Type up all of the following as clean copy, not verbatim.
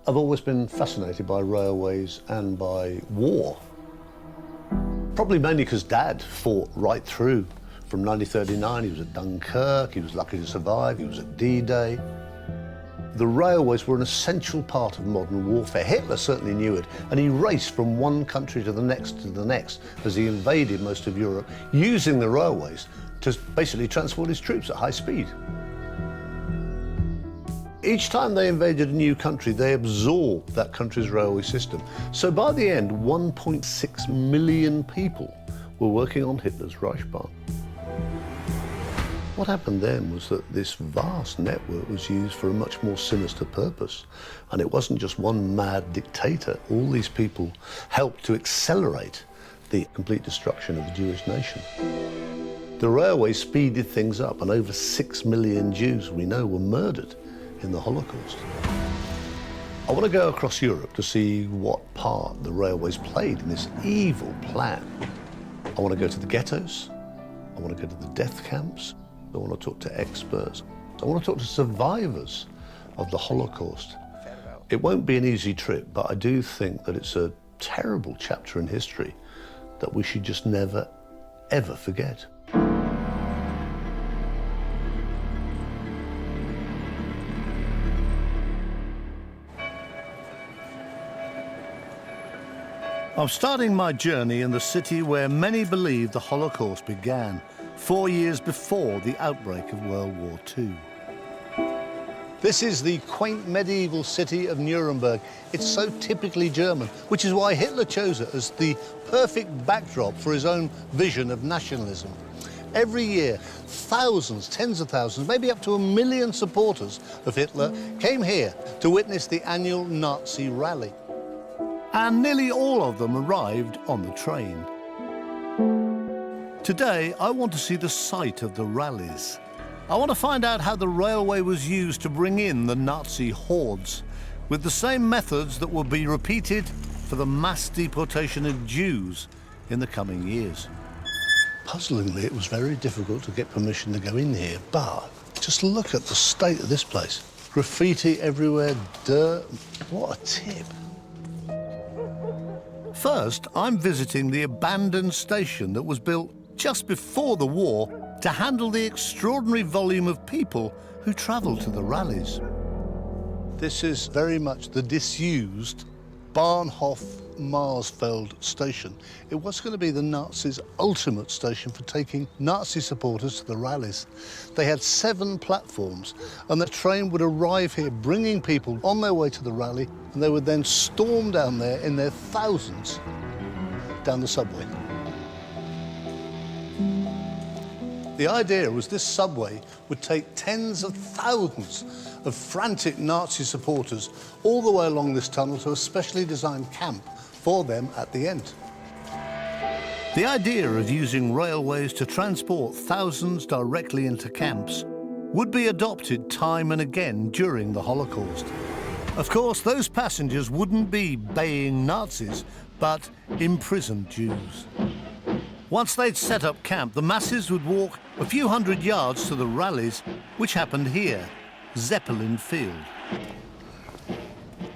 I've always been fascinated by railways and by war. Probably mainly because Dad fought right through. From 1939, he was at Dunkirk, he was lucky to survive, he was at D-Day. The railways were an essential part of modern warfare. Hitler certainly knew it, and he raced from one country to the next as he invaded most of Europe, using the railways to basically transport his troops at high speed. Each time they invaded a new country, they absorbed that country's railway system. So by the end, 1.6 million people were working on Hitler's Reichsbahn. What happened then was that this vast network was used for a much more sinister purpose. And it wasn't just one mad dictator. All these people helped to accelerate the complete destruction of the Jewish nation. The railway speeded things up, and over 6 million Jews, we know, were murdered in the Holocaust. I want to go across Europe to see what part the railways played in this evil plan. I want to go to the ghettos. I want to go to the death camps. I want to talk to experts. I want to talk to survivors of the Holocaust. It won't be an easy trip, but I do think that it's a terrible chapter in history that we should just never, ever forget. I'm starting my journey in the city where many believe the Holocaust began, 4 years before the outbreak of World War II. This is the quaint medieval city of Nuremberg. It's so typically German, which is why Hitler chose it as the perfect backdrop for his own vision of nationalism. Every year, thousands, tens of thousands, maybe up to 1 million supporters of Hitler came here to witness the annual Nazi rally. And nearly all of them arrived on the train. Today, I want to see the site of the rallies. I want to find out how the railway was used to bring in the Nazi hordes, with the same methods that will be repeated for the mass deportation of Jews in the coming years. Puzzlingly, it was very difficult to get permission to go in here, but just look at the state of this place. Graffiti everywhere, dirt. What a tip. First, I'm visiting the abandoned station that was built just before the war to handle the extraordinary volume of people who travelled to the rallies. This is very much the disused Bahnhof-Marsfeld station. It was going to be the Nazis' ultimate station for taking Nazi supporters to the rallies. They had 7 platforms, and the train would arrive here bringing people on their way to the rally, and they would then storm down there in their thousands down the subway. The idea was this subway would take tens of thousands of frantic Nazi supporters all the way along this tunnel to a specially designed camp for them at the end. The idea of using railways to transport thousands directly into camps would be adopted time and again during the Holocaust. Of course, those passengers wouldn't be baying Nazis, but imprisoned Jews. Once they'd set up camp, the masses would walk a few hundred yards to the rallies, which happened here, Zeppelin Field.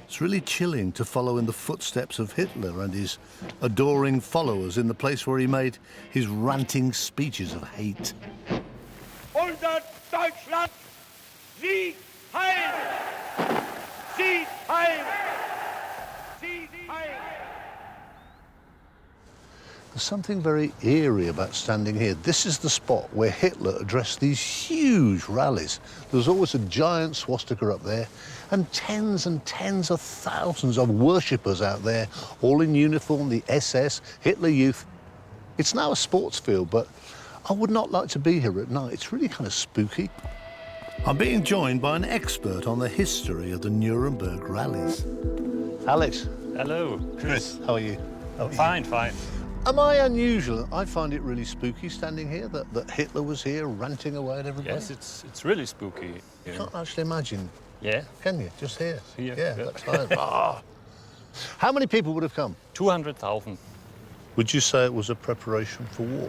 It's really chilling to follow in the footsteps of Hitler and his adoring followers in the place where he made his ranting speeches of hate. Unser Deutschland, Sieg heil! Sieg heil! Sieg heil! There's something very eerie about standing here. This is the spot where Hitler addressed these huge rallies. There was always a giant swastika up there, and tens of thousands of worshippers out there, all in uniform, the SS, Hitler Youth. It's now a sports field, but I would not like to be here at night. It's really kind of spooky. I'm being joined by an expert on the history of the Nuremberg rallies. Alex. Hello, Chris. How are you? Fine, fine. Am I unusual? I find it really spooky standing here, that Hitler was here ranting away at everybody. Yes, it's really spooky. I can't actually imagine. Yeah. Can you? Just here? Here, Yeah, yeah. that time. How many people would have come? 200,000. Would you say it was a preparation for war?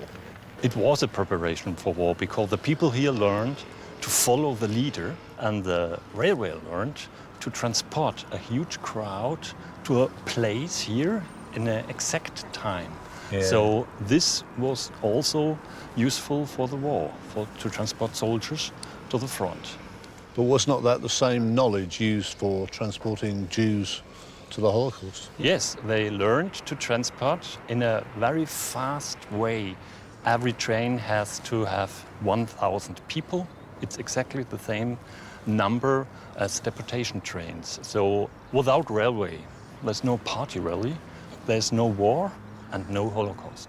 It was a preparation for war because the people here learned to follow the leader, and the railway learned to transport a huge crowd to a place here in an exact time. Yeah. So this was also useful for the war, to transport soldiers to the front. But was not that the same knowledge used for transporting Jews to the Holocaust? Yes, they learned to transport in a very fast way. Every train has to have 1,000 people. It's exactly the same number as deportation trains. So without railway, there's no party rally, there's no war and no Holocaust.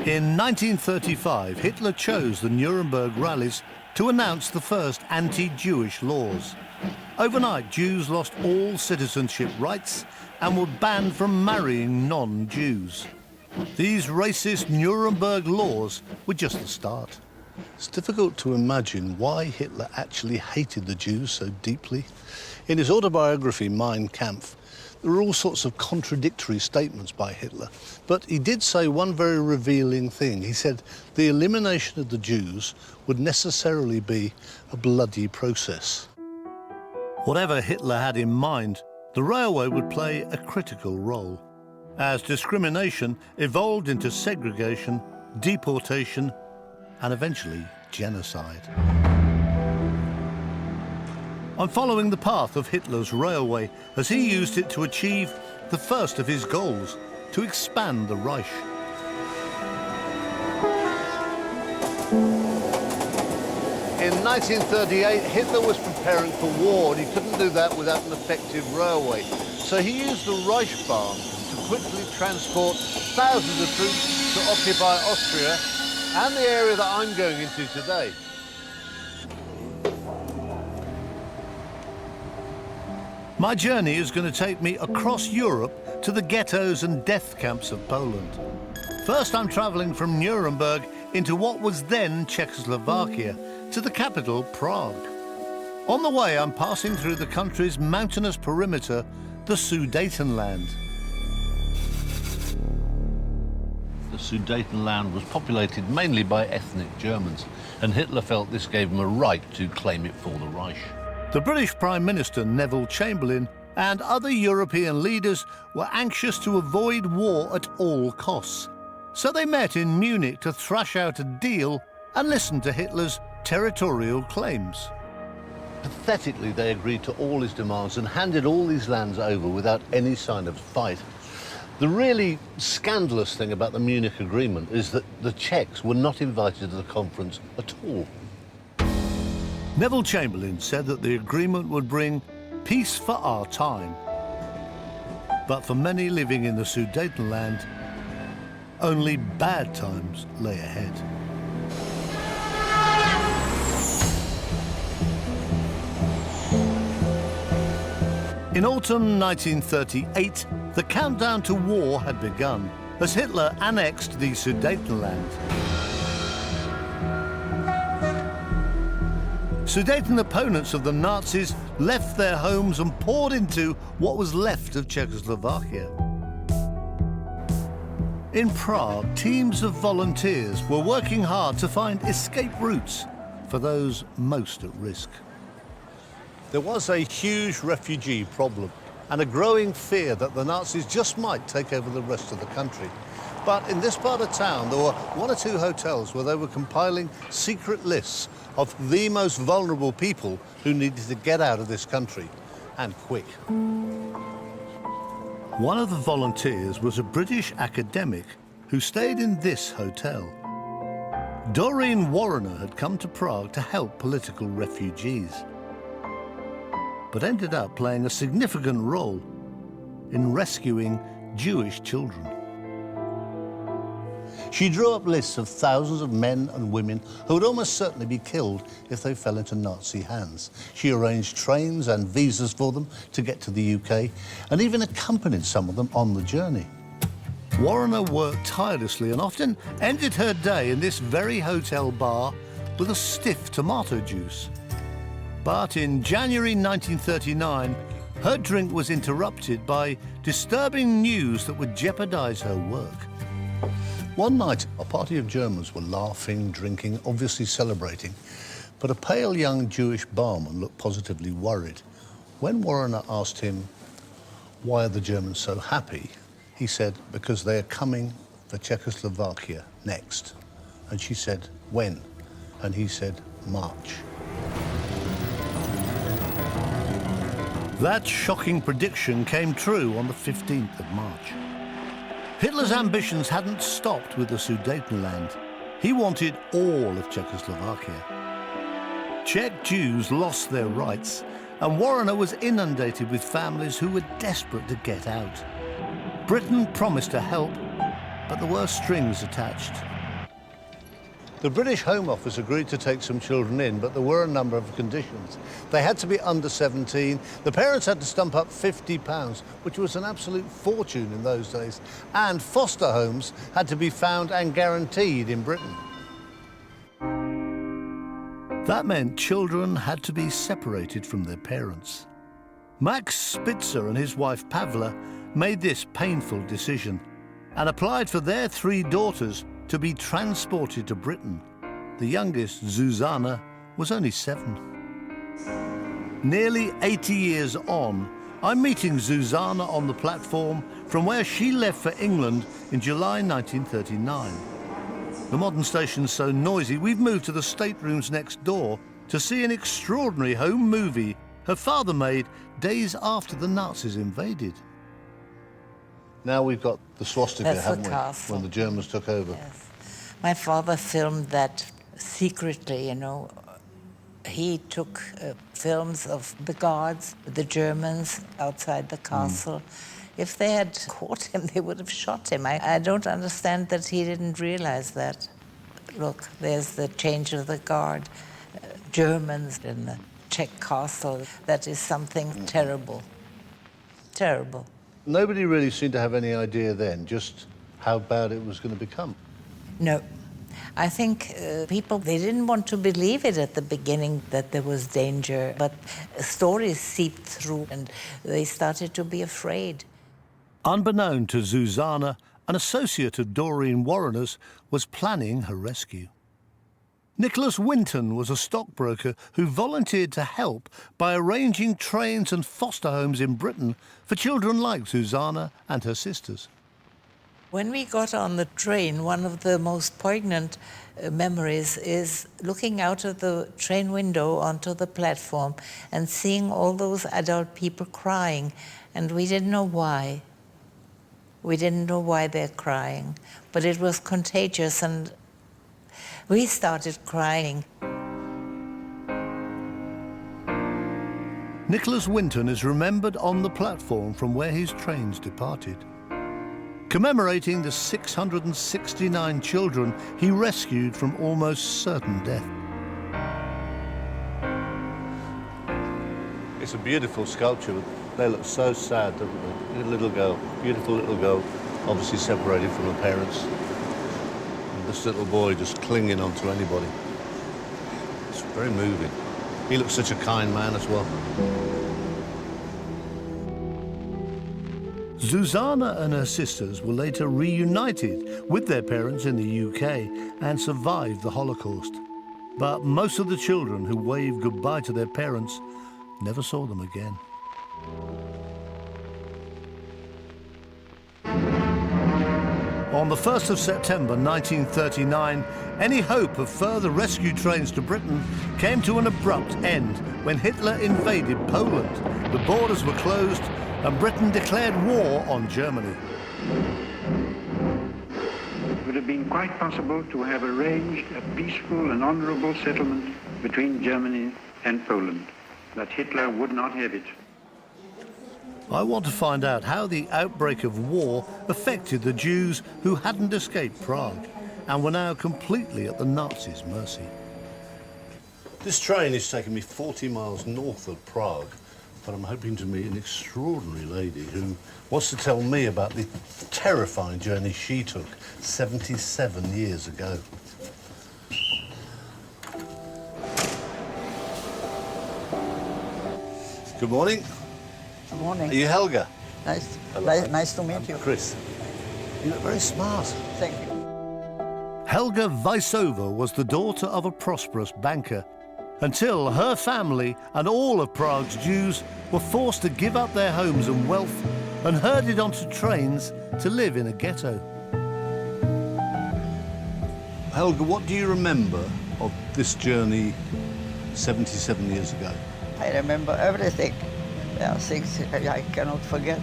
In 1935, Hitler chose the Nuremberg rallies to announce the first anti-Jewish laws. Overnight, Jews lost all citizenship rights and were banned from marrying non-Jews. These racist Nuremberg laws were just the start. It's difficult to imagine why Hitler actually hated the Jews so deeply. In his autobiography, Mein Kampf, there are all sorts of contradictory statements by Hitler, but he did say one very revealing thing. He said the elimination of the Jews would necessarily be a bloody process. Whatever Hitler had in mind, the railway would play a critical role, as discrimination evolved into segregation, deportation, and eventually genocide. I'm following the path of Hitler's railway as he used it to achieve the first of his goals, to expand the Reich. In 1938, Hitler was preparing for war, and he couldn't do that without an effective railway. So he used the Reichsbahn to quickly transport thousands of troops to occupy Austria and the area that I'm going into today. My journey is going to take me across Europe to the ghettos and death camps of Poland. First, I'm travelling from Nuremberg into what was then Czechoslovakia, to the capital, Prague. On the way, I'm passing through the country's mountainous perimeter, the Sudetenland. The Sudetenland was populated mainly by ethnic Germans, and Hitler felt this gave him a right to claim it for the Reich. The British Prime Minister, Neville Chamberlain, and other European leaders were anxious to avoid war at all costs. So they met in Munich to thrash out a deal and listen to Hitler's territorial claims. Pathetically, they agreed to all his demands and handed all these lands over without any sign of fight. The really scandalous thing about the Munich Agreement is that the Czechs were not invited to the conference at all. Neville Chamberlain said that the agreement would bring peace for our time. But for many living in the Sudetenland, only bad times lay ahead. In autumn 1938, the countdown to war had begun as Hitler annexed the Sudetenland. Sudeten opponents of the Nazis left their homes and poured into what was left of Czechoslovakia. In Prague, teams of volunteers were working hard to find escape routes for those most at risk. There was a huge refugee problem and a growing fear that the Nazis just might take over the rest of the country. But in this part of town, there were one or two hotels where they were compiling secret lists of the most vulnerable people who needed to get out of this country, and quick. One of the volunteers was a British academic who stayed in this hotel. Doreen Warrener had come to Prague to help political refugees, but ended up playing a significant role in rescuing Jewish children. She drew up lists of thousands of men and women who would almost certainly be killed if they fell into Nazi hands. She arranged trains and visas for them to get to the UK, and even accompanied some of them on the journey. Warrener worked tirelessly and often ended her day in this very hotel bar with a stiff tomato juice. But in January 1939, her drink was interrupted by disturbing news that would jeopardize her work. One night, a party of Germans were laughing, drinking, obviously celebrating, but a pale young Jewish barman looked positively worried. When Warrener asked him, why are the Germans so happy, he said, because they are coming for Czechoslovakia next. And she said, when? And he said, March. That shocking prediction came true on the 15th of March. Hitler's ambitions hadn't stopped with the Sudetenland. He wanted all of Czechoslovakia. Czech Jews lost their rights, and Warrener was inundated with families who were desperate to get out. Britain promised to help, but there were strings attached. The British Home Office agreed to take some children in, but there were a number of conditions. They had to be under 17, the parents had to stump up £50, which was an absolute fortune in those days, and foster homes had to be found and guaranteed in Britain. That meant children had to be separated from their parents. Max Spitzer and his wife Pavla made this painful decision and applied for their 3 daughters to be transported to Britain. The youngest, Zuzana, was only 7. Nearly 80 years on, I'm meeting Zuzana on the platform from where she left for England in July 1939. The modern station's so noisy, we've moved to the staterooms next door to see an extraordinary home movie her father made days after the Nazis invaded. Now we've got the swastika, That's haven't the we, castle. when the Germans took over. Yes. My father filmed that secretly, you know. He took films of the guards, the Germans outside the castle. If they had caught him, they would have shot him. I don't understand that he didn't realize that. Look, there's the change of the guard. Germans in the Czech castle. That is something terrible. Terrible. Nobody really seemed to have any idea then just how bad it was going to become. No. I think people, they didn't want to believe it at the beginning that there was danger, but stories seeped through and they started to be afraid. Unbeknown to Zuzana, an associate of Doreen Warrener's was planning her rescue. Nicholas Winton was a stockbroker who volunteered to help by arranging trains and foster homes in Britain for children like Zuzana and her sisters. When we got on the train, one of the most poignant memories is looking out of the train window onto the platform and seeing all those adult people crying, and we didn't know why. We didn't know why they're crying, but it was contagious, and we started crying. Nicholas Winton is remembered on the platform from where his trains departed, commemorating the 669 children he rescued from almost certain death. It's a beautiful sculpture. They look so sad, don't they? Little girl, beautiful little girl, obviously separated from her parents. And this little boy just clinging onto anybody. It's very moving. He looks such a kind man as well. Zuzana and her sisters were later reunited with their parents in the UK and survived the Holocaust. But most of the children who waved goodbye to their parents never saw them again. On the 1st of September 1939, any hope of further rescue trains to Britain came to an abrupt end when Hitler invaded Poland. The borders were closed and Britain declared war on Germany. It would have been quite possible to have arranged a peaceful and honorable settlement between Germany and Poland, but Hitler would not have it. I want to find out how the outbreak of war affected the Jews who hadn't escaped Prague and were now completely at the Nazis' mercy. This train is taking me 40 miles north of Prague, but I'm hoping to meet an extraordinary lady who wants to tell me about the terrifying journey she took 77 years ago. Good morning. Good morning. Are you Helga? Nice, Hello. nice to meet you. Chris. You look very smart. Thank you. Helga Weissova was the daughter of a prosperous banker until her family and all of Prague's Jews were forced to give up their homes and wealth and herded onto trains to live in a ghetto. Helga, what do you remember of this journey 77 years ago? I remember everything. There are things I cannot forget.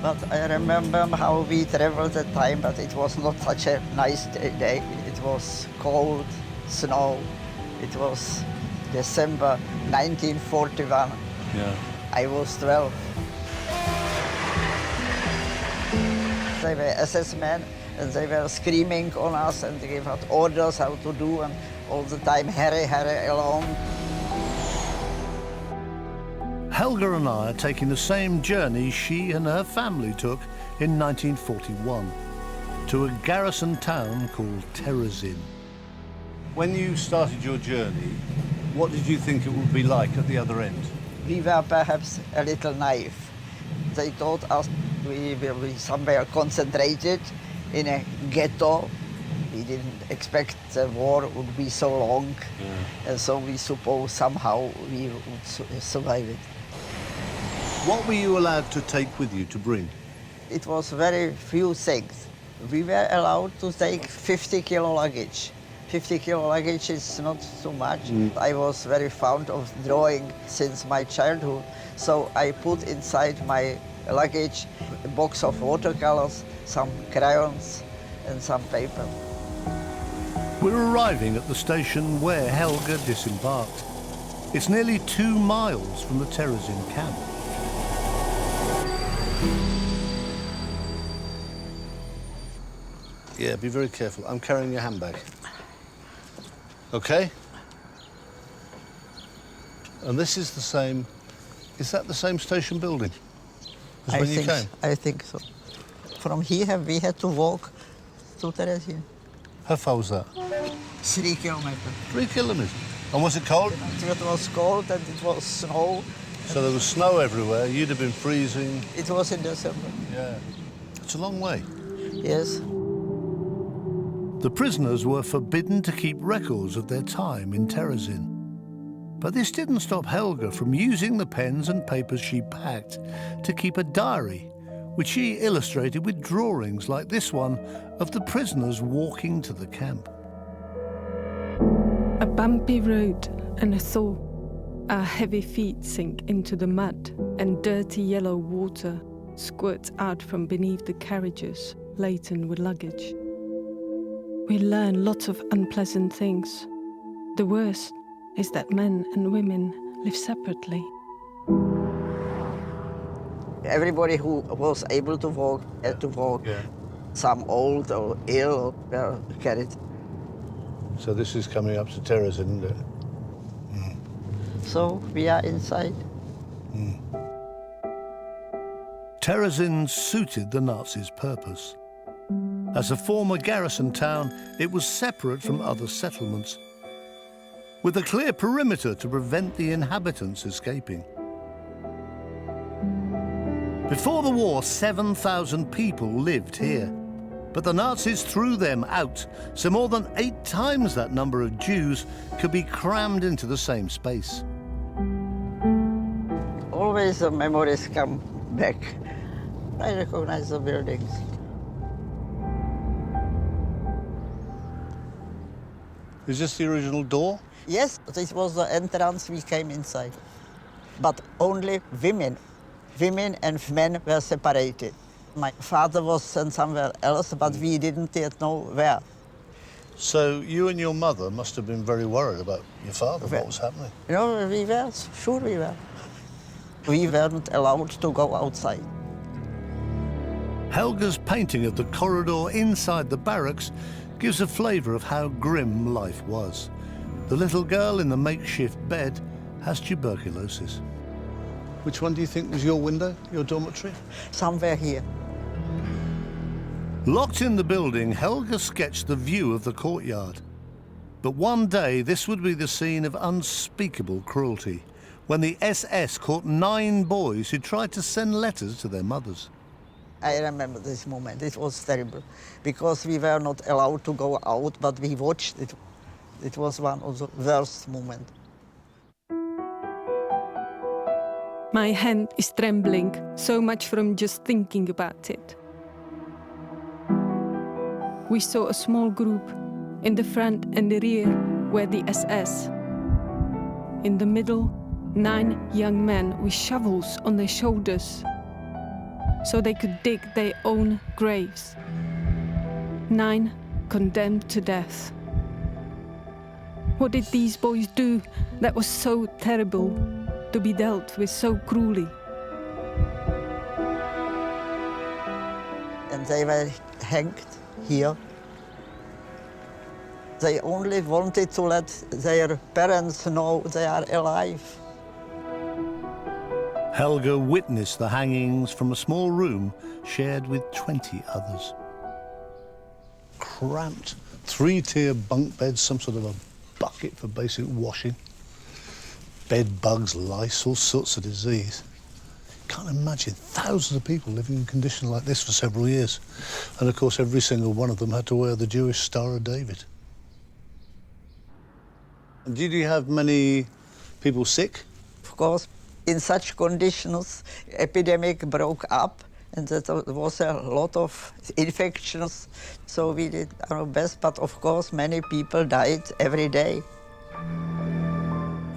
But I remember how we traveled at the time, but it was not such a nice day. It was cold, snow. It was December 1941. Yeah. I was 12. They were SS men, and they were screaming on us and they gave us orders how to do, and all the time, hurry, hurry along. Helga and I are taking the same journey she and her family took in 1941 to a garrison town called Terezín. When you started your journey, what did you think it would be like at the other end? We were perhaps a little naive. They told us we will be somewhere concentrated in a ghetto. We didn't expect the war would be so long, and so we suppose somehow we would survive it. What were you allowed to take with you to bring? It was very few things. We were allowed to take 50 kilo luggage. 50 kilo luggage is not so much. I was very fond of drawing since my childhood, so I put inside my luggage a box of watercolors, some crayons, and some paper. We're arriving at the station where Helga disembarked. It's nearly 2 miles from the Terezín camp. Yeah, be very careful. I'm carrying your handbag. Okay? And this is the same... Is that the same station building as when you came? I think so. From here, we had to walk to Terezín. How far was that? 3 kilometers. 3 kilometres. And was it cold? It was cold and it was snow. So there was snow everywhere. You'd have been freezing. It was in December. Yeah. It's a long way. Yes. The prisoners were forbidden to keep records of their time in Terezín. But this didn't stop Helga from using the pens and papers she packed to keep a diary, which she illustrated with drawings like this one of the prisoners walking to the camp. A bumpy road and a thaw. Our heavy feet sink into the mud, and dirty yellow water squirts out from beneath the carriages laden with luggage. We learn lots of unpleasant things. The worst is that men and women live separately. Everybody who was able to walk had to walk. Yeah. Some old or ill were carried. So this is coming up to Terezín, isn't it? So we are inside. Terezín suited the Nazis' purpose. As a former garrison town, it was separate from other settlements, with a clear perimeter to prevent the inhabitants escaping. Before the war, 7,000 people lived here, but the Nazis threw them out, so more than 8 times that number of Jews could be crammed into the same space. Always the memories come back. I recognize the buildings. Is this the original door? Yes, this was the entrance, we came inside. But only women. Women and men were separated. My father was sent somewhere else, but we didn't yet know where. So you and your mother must have been very worried about your father, what was happening. You know, we were, sure we were. We weren't allowed to go outside. Helga's painting of the corridor inside the barracks gives a flavour of how grim life was. The little girl in the makeshift bed has tuberculosis. Which one do you think was your window, your dormitory? Somewhere here. Locked in the building, Helga sketched the view of the courtyard. But one day, this would be the scene of unspeakable cruelty, when the SS caught 9 boys who tried to send letters to their mothers. I remember this moment. It was terrible because we were not allowed to go out, but we watched it. It was one of the worst moments. My hand is trembling so much from just thinking about it. We saw a small group. In the front and the rear were the SS. In the middle, 9 young men with shovels on their shoulders, so they could dig their own graves. 9 condemned to death. What did these boys do that was so terrible, to be dealt with so cruelly? And they were hanged here. They only wanted to let their parents know they are alive. Helga witnessed the hangings from a small room shared with 20 others. Cramped, 3-tier bunk beds, some sort of a bucket for basic washing. Bed bugs, lice, all sorts of disease. Can't imagine thousands of people living in conditions like this for several years. And of course, every single one of them had to wear the Jewish Star of David. And did you have many people sick? Of course, in such conditions, epidemic broke up, and there was a lot of infections. So we did our best, but of course, many people died every day.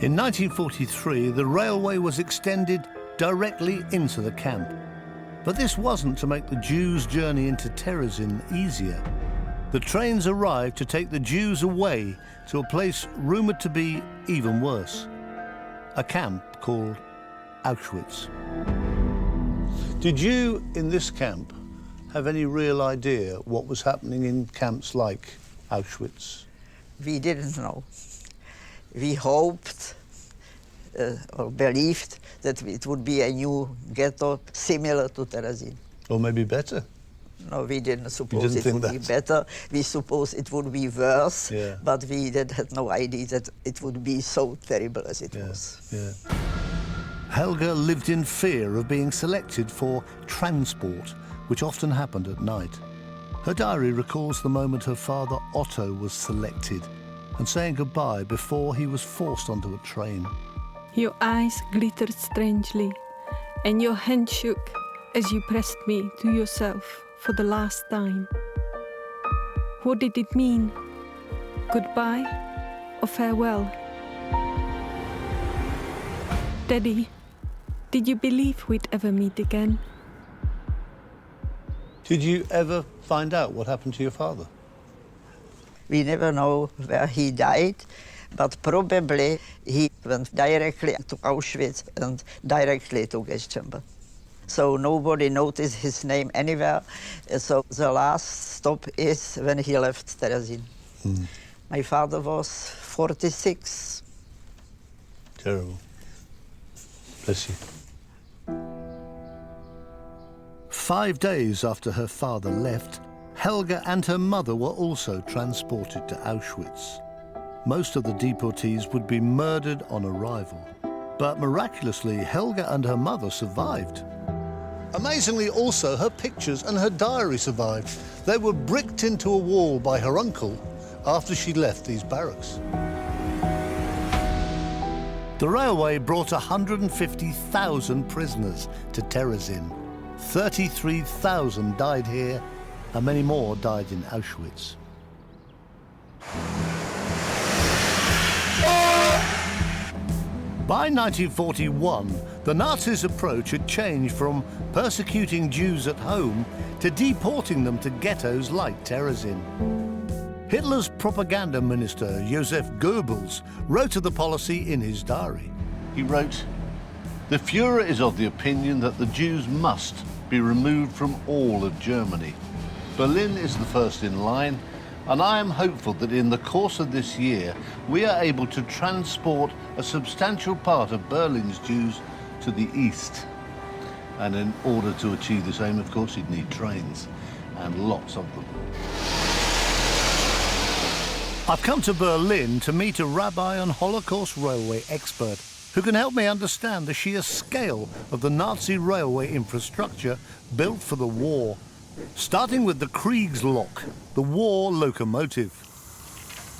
In 1943, the railway was extended directly into the camp. But this wasn't to make the Jews' journey into Terezín easier. The trains arrived to take the Jews away to a place rumoured to be even worse, a camp called Auschwitz. Did you, in this camp, have any real idea what was happening in camps like Auschwitz? We didn't know. We hoped or believed that it would be a new ghetto similar to Terezín. Or maybe better? No, we didn't suppose it would be that. better. We supposed it would be worse, Yeah. but we had no idea that it would be so terrible as it was. Yeah. Helga lived in fear of being selected for transport, which often happened at night. Her diary recalls the moment her father Otto was selected and saying goodbye before he was forced onto a train. Your eyes glittered strangely, and your hand shook as you pressed me to yourself for the last time. What did it mean? Goodbye or farewell? Daddy, did you believe we'd ever meet again? Did you ever find out what happened to your father? We never know where he died, but probably he went directly to Auschwitz and directly to gas chamber. So nobody noticed his name anywhere. So the last stop is when he left Terezín. My father was 46. Terrible. Bless you. 5 days after her father left, Helga and her mother were also transported to Auschwitz. Most of the deportees would be murdered on arrival. But miraculously, Helga and her mother survived. Amazingly also, her pictures and her diary survived. They were bricked into a wall by her uncle after she left these barracks. The railway brought 150,000 prisoners to Terezín. 33,000 died here, and many more died in Auschwitz. By 1941, the Nazis' approach had changed from persecuting Jews at home to deporting them to ghettos like Terezín. Hitler's propaganda minister, Josef Goebbels, wrote of the policy in his diary. He wrote, "The Führer is of the opinion that the Jews must be removed from all of Germany. Berlin is the first in line, and I am hopeful that in the course of this year we are able to transport a substantial part of Berlin's Jews to the east." And in order to achieve this aim, of course, you'd need trains, and lots of them. I've come to Berlin to meet a rabbi and Holocaust railway expert. who can help me understand the sheer scale of the Nazi railway infrastructure built for the war, starting with the Kriegslok, the war locomotive.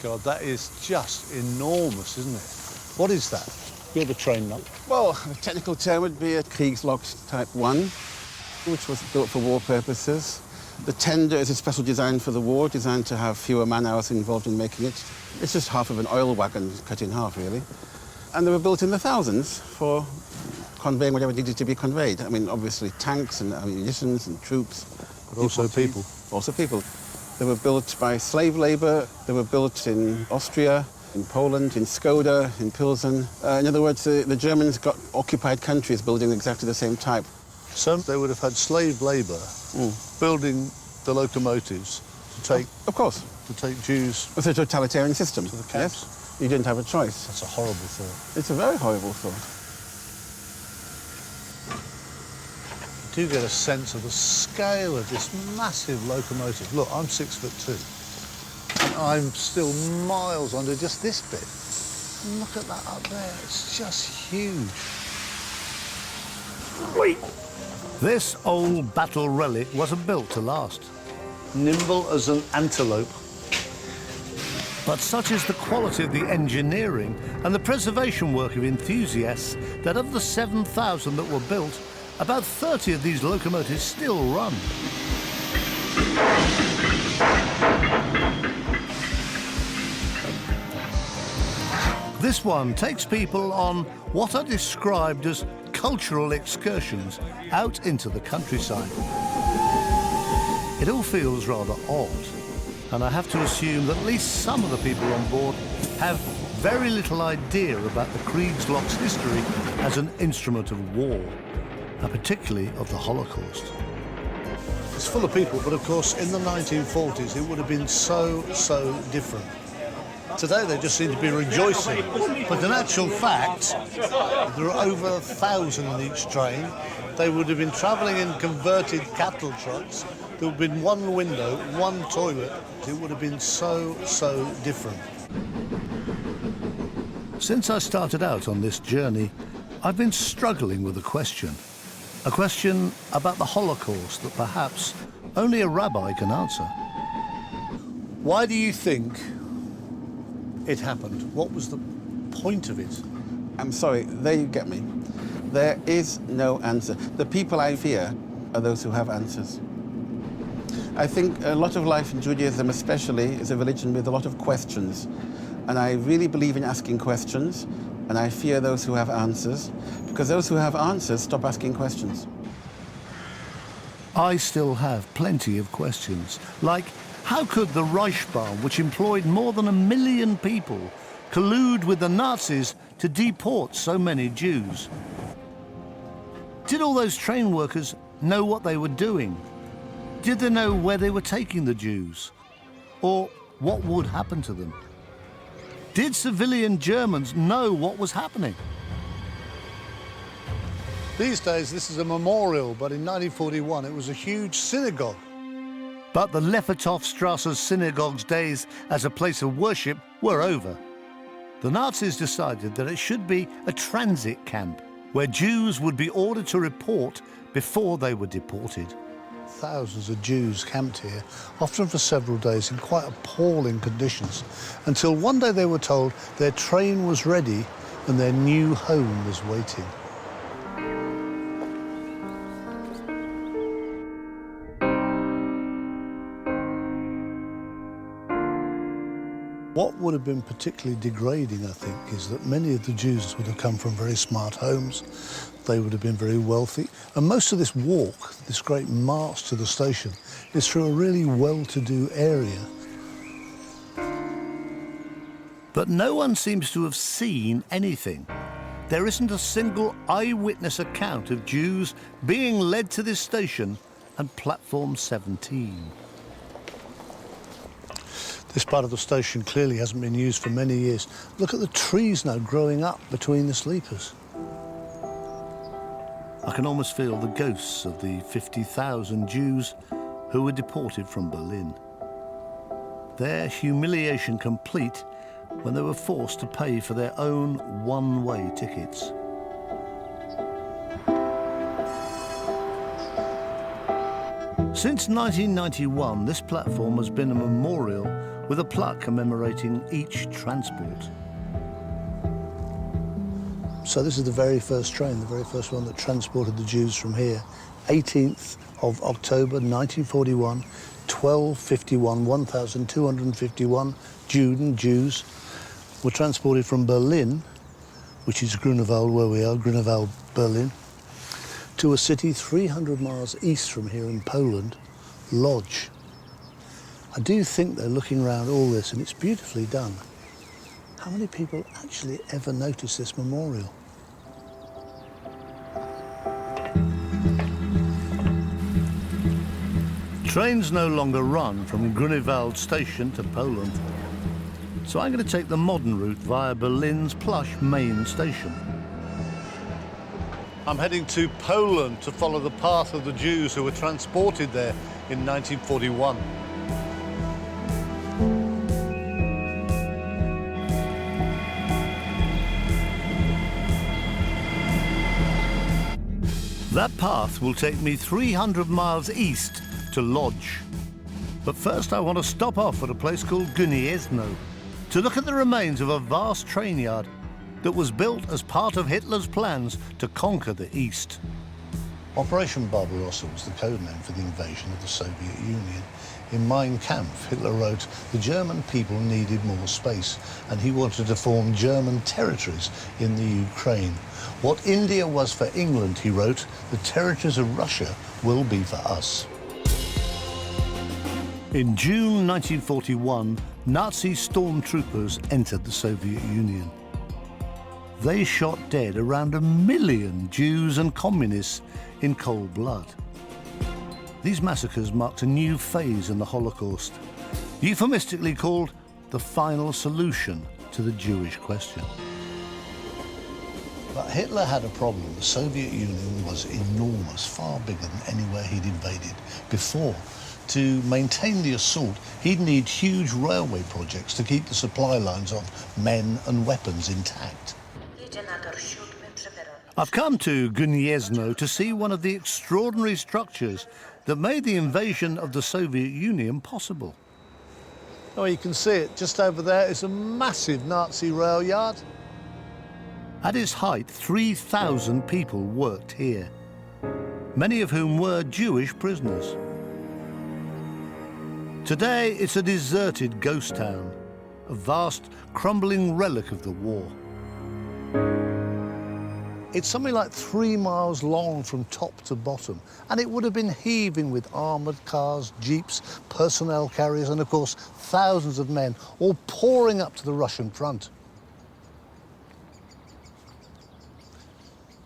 God, that is just enormous, isn't it? What is that? You're the train nut. Well, a technical term would be a Kriegslok Type 1, which was built for war purposes. The tender is a special design for the war, designed to have fewer man-hours involved in making it. It's just half of an oil wagon cut in half, really. And they were built in the thousands for conveying whatever needed to be conveyed. I mean, obviously tanks and ammunitions and troops. But also people. Also people. They were built by slave labor. They were built in Austria, in Poland, in Skoda, in Pilsen. In other words, the Germans got occupied countries building exactly the same type. So they would have had slave labor building the locomotives to take... Of course. To take Jews... It's a totalitarian system. To the camps. Yes. You didn't have a choice. That's a horrible thought. It's a very horrible thought. You do get a sense of the scale of this massive locomotive. Look, I'm 6'2", and I'm still miles under just this bit. Look at that up there. It's just huge. Wait. This old battle relic wasn't built to last. Nimble as an antelope. But such is the quality of the engineering and the preservation work of enthusiasts that of the 7,000 that were built, about 30 of these locomotives still run. This one takes people on what are described as cultural excursions out into the countryside. It all feels rather odd, and I have to assume that at least some of the people on board have very little idea about the Kriegslok's history as an instrument of war, and particularly of the Holocaust. It's full of people, but of course in the 1940s it would have been so different. Today they just seem to be rejoicing, but in actual fact there are over 1,000 in each train. They would have been travelling in converted cattle trucks. There would have been one window, one toilet. It would have been so different. Since I started out on this journey, I've been struggling with a question about the Holocaust that perhaps only a rabbi can answer. Why do you think it happened? What was the point of it? I'm sorry, there you get me. There is no answer. The people I fear are those who have answers. I think a lot of life in Judaism especially is a religion with a lot of questions. And I really believe in asking questions, and I fear those who have answers, because those who have answers stop asking questions. I still have plenty of questions, like how could the Reichsbahn, which employed more than 1 million people, collude with the Nazis to deport so many Jews? Did all those train workers know what they were doing? Did they know where they were taking the Jews? Or what would happen to them? Did civilian Germans know what was happening? These days, this is a memorial, but in 1941, it was a huge synagogue. But the Leffertofstrasse synagogue's days as a place of worship were over. The Nazis decided that it should be a transit camp, where Jews would be ordered to report before they were deported. Thousands of Jews camped here, often for several days in quite appalling conditions, until one day they were told their train was ready and their new home was waiting. What would have been particularly degrading, I think, is that many of the Jews would have come from very smart homes. They would have been very wealthy. And most of this walk, this great march to the station, is through a really well-to-do area. But no one seems to have seen anything. There isn't a single eyewitness account of Jews being led to this station and platform 17. This part of the station clearly hasn't been used for many years. Look at the trees now growing up between the sleepers. I can almost feel the ghosts of the 50,000 Jews who were deported from Berlin. Their humiliation complete, when they were forced to pay for their own one-way tickets. Since 1991, this platform has been a memorial with a plaque commemorating each transport. So this is the very first train, the very first one that transported the Jews from here. 18th of October 1941, 1251, 1,251 Jews were transported from Berlin, which is Grunewald, where we are, Grunewald, Berlin, to a city 300 miles east from here in Poland, Lodz. I do think they're looking around all this, and it's beautifully done. How many people actually ever notice this memorial? Trains no longer run from Grunewald station to Poland, so I'm going to take the modern route via Berlin's plush main station. I'm heading to Poland to follow the path of the Jews who were transported there in 1941. That path will take me 300 miles east to Lodz. But first I want to stop off at a place called Gniezno to look at the remains of a vast train yard that was built as part of Hitler's plans to conquer the East. Operation Barbarossa was the code name for the invasion of the Soviet Union. In Mein Kampf, Hitler wrote, the German people needed more space, and he wanted to form German territories in the Ukraine. What India was for England, he wrote, the territories of Russia will be for us. In June 1941, Nazi stormtroopers entered the Soviet Union. They shot dead around 1 million Jews and communists in cold blood. These massacres marked a new phase in the Holocaust, euphemistically called the final solution to the Jewish question. But Hitler had a problem. The Soviet Union was enormous, far bigger than anywhere he'd invaded before. To maintain the assault, he'd need huge railway projects to keep the supply lines of men and weapons intact. I've come to Gniezno to see one of the extraordinary structures that made the invasion of the Soviet Union possible. Oh, you can see it just over there. It's a massive Nazi rail yard. At its height, 3,000 people worked here, many of whom were Jewish prisoners. Today, it's a deserted ghost town, a vast, crumbling relic of the war. It's something like 3 miles long from top to bottom, and it would have been heaving with armoured cars, jeeps, personnel carriers, and of course, thousands of men, all pouring up to the Russian front.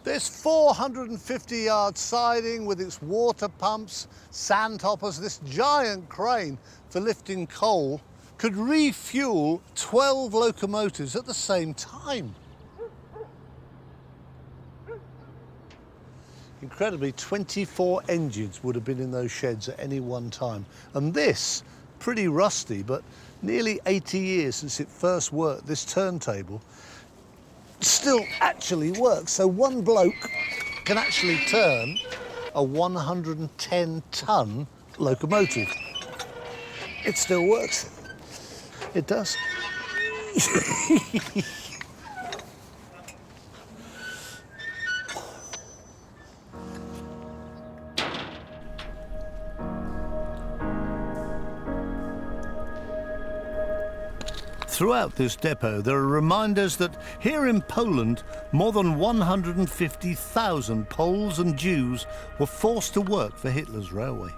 This 450-yard siding with its water pumps, sand hoppers, this giant crane for lifting coal could refuel 12 locomotives at the same time. Incredibly, 24 engines would have been in those sheds at any one time. And this, pretty rusty, but nearly 80 years since it first worked, this turntable, still actually works. So one bloke can actually turn a 110-ton locomotive. It still works. It does. Throughout this depot, there are reminders that here in Poland, more than 150,000 Poles and Jews were forced to work for Hitler's railway.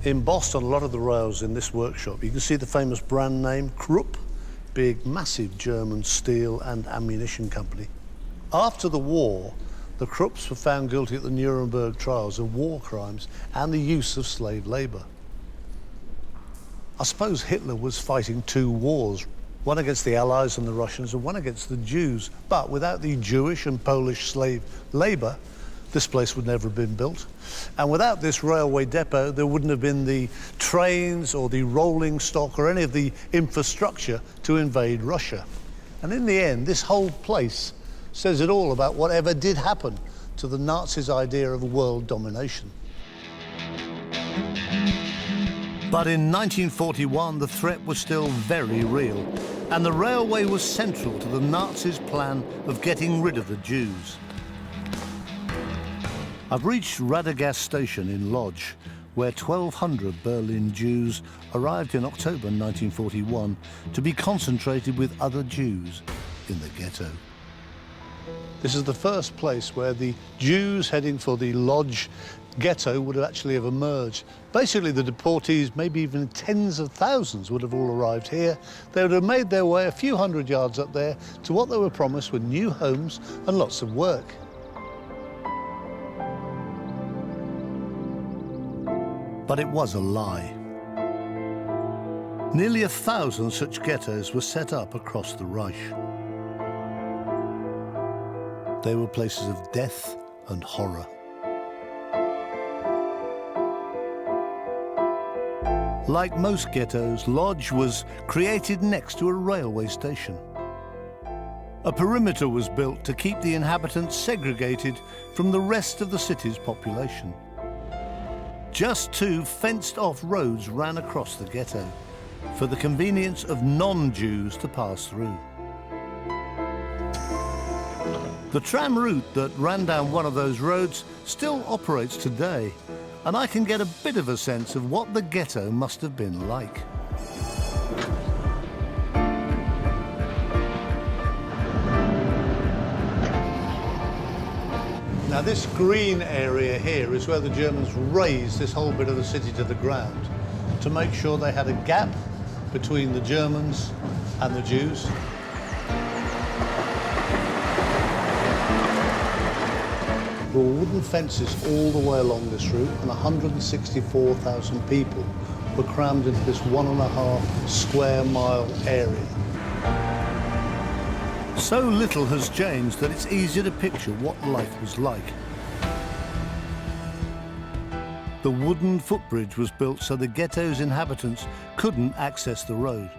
Embossed on a lot of the rails in this workshop, you can see the famous brand name, Krupp, big, massive German steel and ammunition company. After the war, the Krupps were found guilty at the Nuremberg trials of war crimes and the use of slave labour. I suppose Hitler was fighting two wars, one against the Allies and the Russians and one against the Jews. But without the Jewish and Polish slave labour, this place would never have been built. And without this railway depot, there wouldn't have been the trains or the rolling stock or any of the infrastructure to invade Russia. And in the end, this whole place says it all about whatever did happen to the Nazis' idea of world domination. But in 1941, the threat was still very real, and the railway was central to the Nazis' plan of getting rid of the Jews. I've reached Radegast station in Lodz, where 1,200 Berlin Jews arrived in October 1941 to be concentrated with other Jews in the ghetto. This is the first place where the Jews heading for the Lodz ghetto would actually have emerged. Basically, the deportees, maybe even tens of thousands, would have all arrived here. They would have made their way a few hundred yards up there to what they were promised were new homes and lots of work. But it was a lie. Nearly 1,000 such ghettos were set up across the Reich. They were places of death and horror. Like most ghettos, Lodz was created next to a railway station. A perimeter was built to keep the inhabitants segregated from the rest of the city's population. Just 2 fenced-off roads ran across the ghetto for the convenience of non-Jews to pass through. The tram route that ran down one of those roads still operates today, and I can get a bit of a sense of what the ghetto must have been like. Now, this green area here is where the Germans razed this whole bit of the city to the ground to make sure they had a gap between the Germans and the Jews. There were wooden fences all the way along this route, and 164,000 people were crammed into this 1.5 square mile area. So little has changed that it's easy to picture what life was like. The wooden footbridge was built so the ghetto's inhabitants couldn't access the road.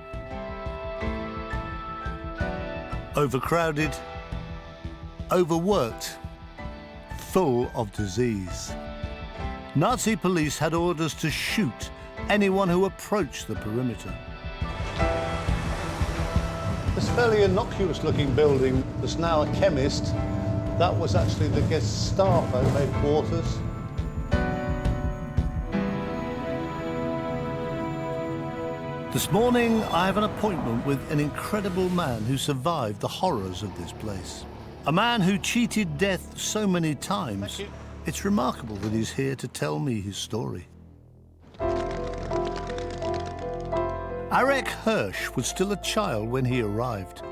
Overcrowded, overworked, full of disease. Nazi police had orders to shoot anyone who approached the perimeter. This fairly innocuous-looking building that's now a chemist, that was actually the Gestapo headquarters. This morning, I have an appointment with an incredible man who survived the horrors of this place. A man who cheated death so many times, it's remarkable that he's here to tell me his story. Arek Hirsch was still a child when he arrived.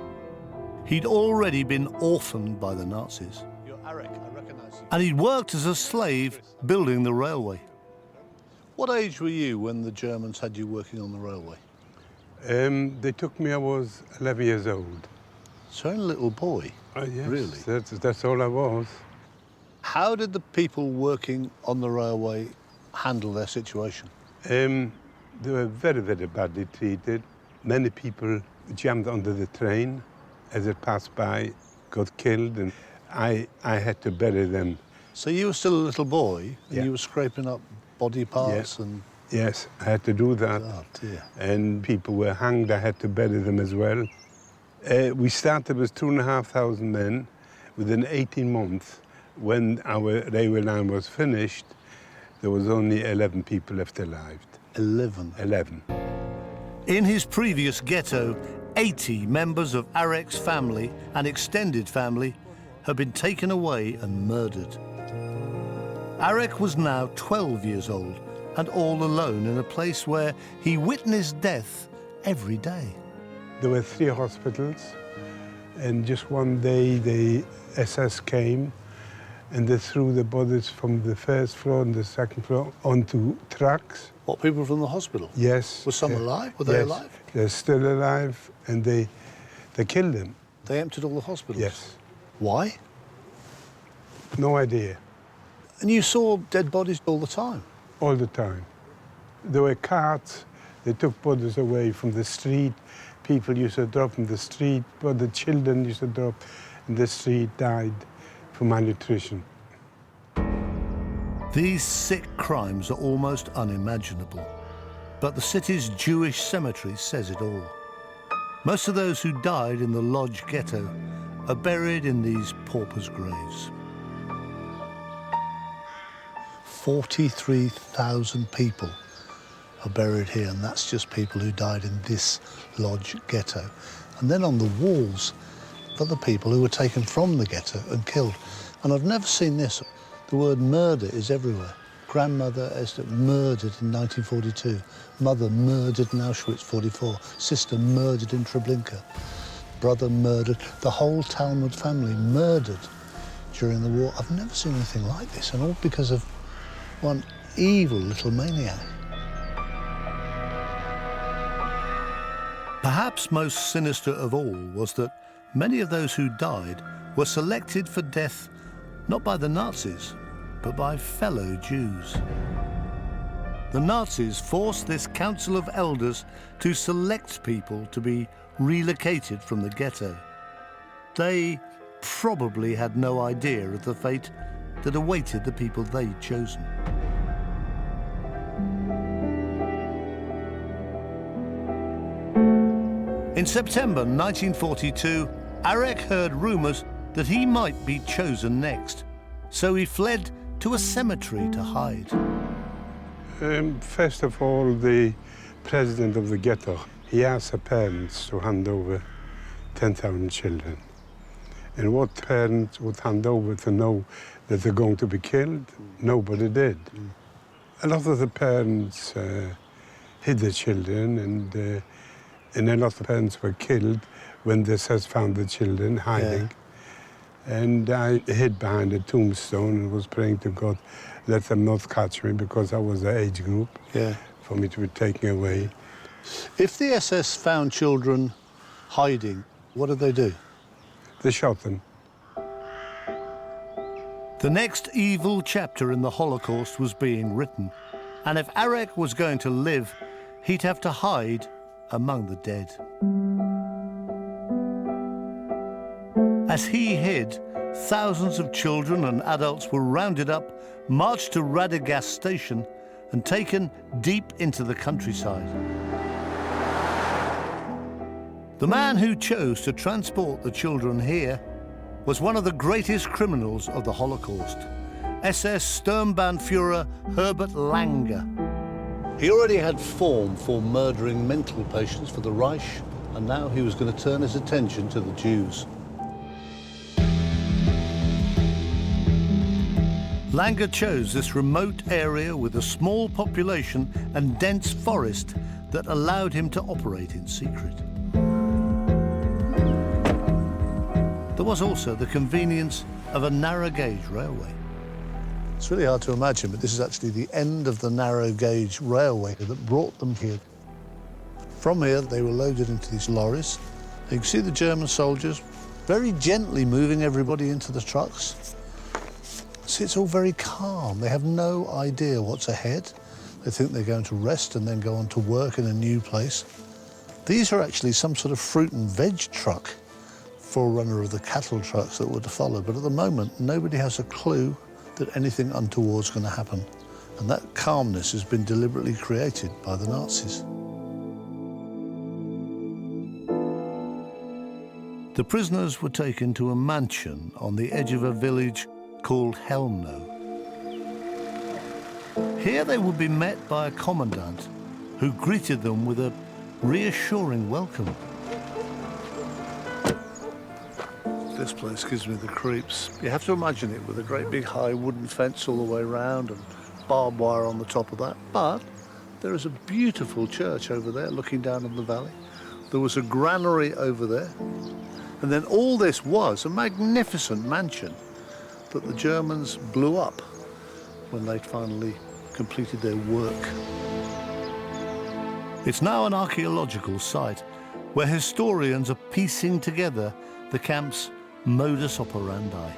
He'd already been orphaned by the Nazis. You're Arek, I recognize you. And he'd worked as a slave building the railway. What age were you when the Germans had you working on the railway? They took me, I was 11 years old. So only a little boy? Yes, really? That's all I was. How did the people working on the railway handle their situation? They were very, very badly treated. Many people jammed under the train as it passed by, got killed, and I had to bury them. So you were still a little boy, and you were scraping up body parts and... Yes, I had to do that. Oh, dear. And people were hanged, I had to bury them as well. We started with 2,500 men. Within 18 months, when our railway line was finished, there was only 11 people left alive. 11? 11. In his previous ghetto, 80 members of Arek's family and extended family had been taken away and murdered. Arek was now 12 years old and all alone in a place where he witnessed death every day. There were 3 hospitals, and just one day the SS came and they threw the bodies from the first floor and the second floor onto trucks. What, people from the hospital? Yes. Were some alive? Were they alive? They're still alive, and they killed them. They emptied all the hospitals? Yes. Why? No idea. And you saw dead bodies all the time? All the time. There were carts, they took bodies away from the street. People used to drop in the street, but the children used to drop in the street, died from malnutrition. These sick crimes are almost unimaginable, but the city's Jewish cemetery says it all. Most of those who died in the Lodz ghetto are buried in these paupers' graves. 43,000 people are buried here, and that's just people who died in this Lodz ghetto. And then on the walls are the people who were taken from the ghetto and killed. And I've never seen this. The word murder is everywhere. Grandmother Esther murdered in 1942. Mother murdered in Auschwitz 44. Sister murdered in Treblinka. Brother murdered. The whole Talmud family murdered during the war. I've never seen anything like this, and all because of one evil little maniac. Perhaps most sinister of all was that many of those who died were selected for death not by the Nazis, but by fellow Jews. The Nazis forced this council of elders to select people to be relocated from the ghetto. They probably had no idea of the fate that awaited the people they'd chosen. In September 1942, Arek heard rumours that he might be chosen next, so he fled to a cemetery to hide. First of all, the president of the ghetto, he asked the parents to hand over 10,000 children. And what parents would hand over to know that they're going to be killed? Nobody did. A lot of the parents hid the children, and a lot of parents were killed when the SS found the children hiding. Yeah. And I hid behind a tombstone and was praying to God, let them not catch me, because I was the age group for me to be taken away. If the SS found children hiding, what did they do? They shot them. The next evil chapter in the Holocaust was being written, and if Arek was going to live, he'd have to hide among the dead. As he hid, thousands of children and adults were rounded up, marched to Radegast station, and taken deep into the countryside. The man who chose to transport the children here was one of the greatest criminals of the Holocaust, SS Sturmbannführer Herbert Lange. He already had form for murdering mental patients for the Reich, and now he was going to turn his attention to the Jews. Lange chose this remote area with a small population and dense forest that allowed him to operate in secret. There was also the convenience of a narrow-gauge railway. It's really hard to imagine, but this is actually the end of the narrow-gauge railway that brought them here. From here, they were loaded into these lorries. You can see the German soldiers very gently moving everybody into the trucks. See, it's all very calm. They have no idea what's ahead. They think they're going to rest and then go on to work in a new place. These are actually some sort of fruit and veg truck, forerunner of the cattle trucks that were to follow. But at the moment, nobody has a clue that anything untoward's going to happen. And that calmness has been deliberately created by the Nazis. The prisoners were taken to a mansion on the edge of a village called Chelmno. Here they would be met by a commandant who greeted them with a reassuring welcome. This place gives me the creeps. You have to imagine it with a great big high wooden fence all the way around and barbed wire on the top of that. But there is a beautiful church over there looking down on the valley. There was a granary over there. And then all this was a magnificent mansion that the Germans blew up when they finally completed their work. It's now an archaeological site where historians are piecing together the camp's modus operandi.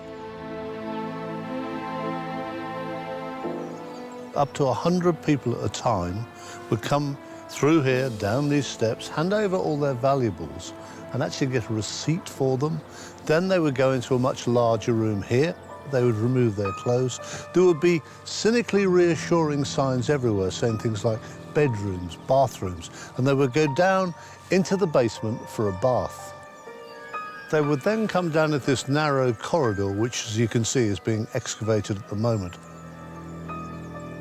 up to 100 people at a time would come through here, down these steps, hand over all their valuables and actually get a receipt for them. Then they would go into a much larger room here. They would remove their clothes. There would be cynically reassuring signs everywhere saying things like bedrooms, bathrooms, and they would go down into the basement for a bath. They would then come down at this narrow corridor, which, as you can see, is being excavated at the moment.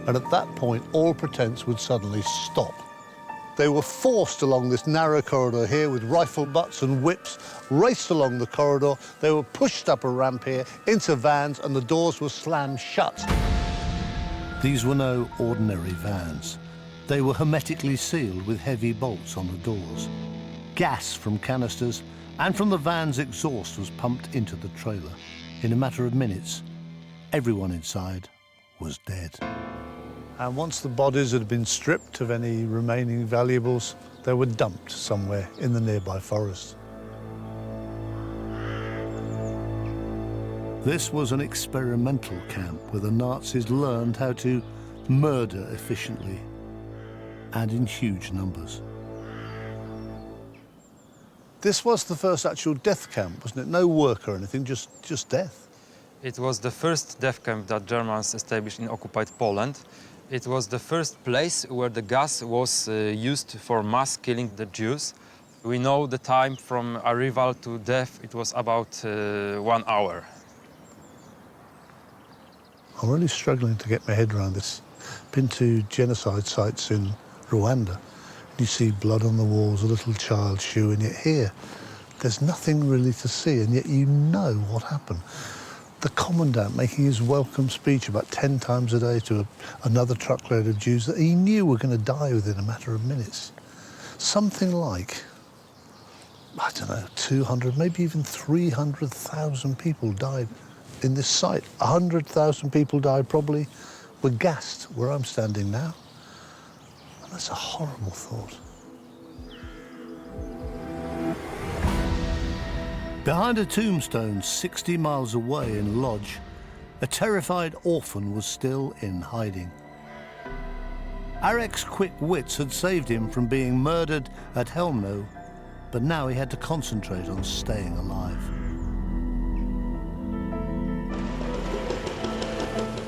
And at that point, all pretense would suddenly stop. They were forced along this narrow corridor here with rifle butts and whips, raced along the corridor. They were pushed up a ramp here into vans, and the doors were slammed shut. These were no ordinary vans. They were hermetically sealed with heavy bolts on the doors. Gas from canisters and from the van's exhaust was pumped into the trailer. In a matter of minutes, everyone inside was dead. And once the bodies had been stripped of any remaining valuables, they were dumped somewhere in the nearby forest. This was an experimental camp where the Nazis learned how to murder efficiently and in huge numbers. This was the first actual death camp, wasn't it? No work or anything, just death. It was the first death camp that Germans established in occupied Poland. It was the first place where the gas was used for mass killing the Jews. We know the time from arrival to death, it was about 1 hour. I'm really struggling to get my head around this. Been to genocide sites in Rwanda. You see blood on the walls, a little child's shoe, and yet here, there's nothing really to see, and yet you know what happened. The commandant making his welcome speech about 10 times a day to another truckload of Jews that he knew were going to die within a matter of minutes. Something like, I don't know, 200, maybe even 300,000 people died in this site. 100,000 people died, probably were gassed where I'm standing now. And that's a horrible thought. Behind a tombstone 60 miles away in Lodz, a terrified orphan was still in hiding. Arek's quick wits had saved him from being murdered at Chelmno, but now he had to concentrate on staying alive.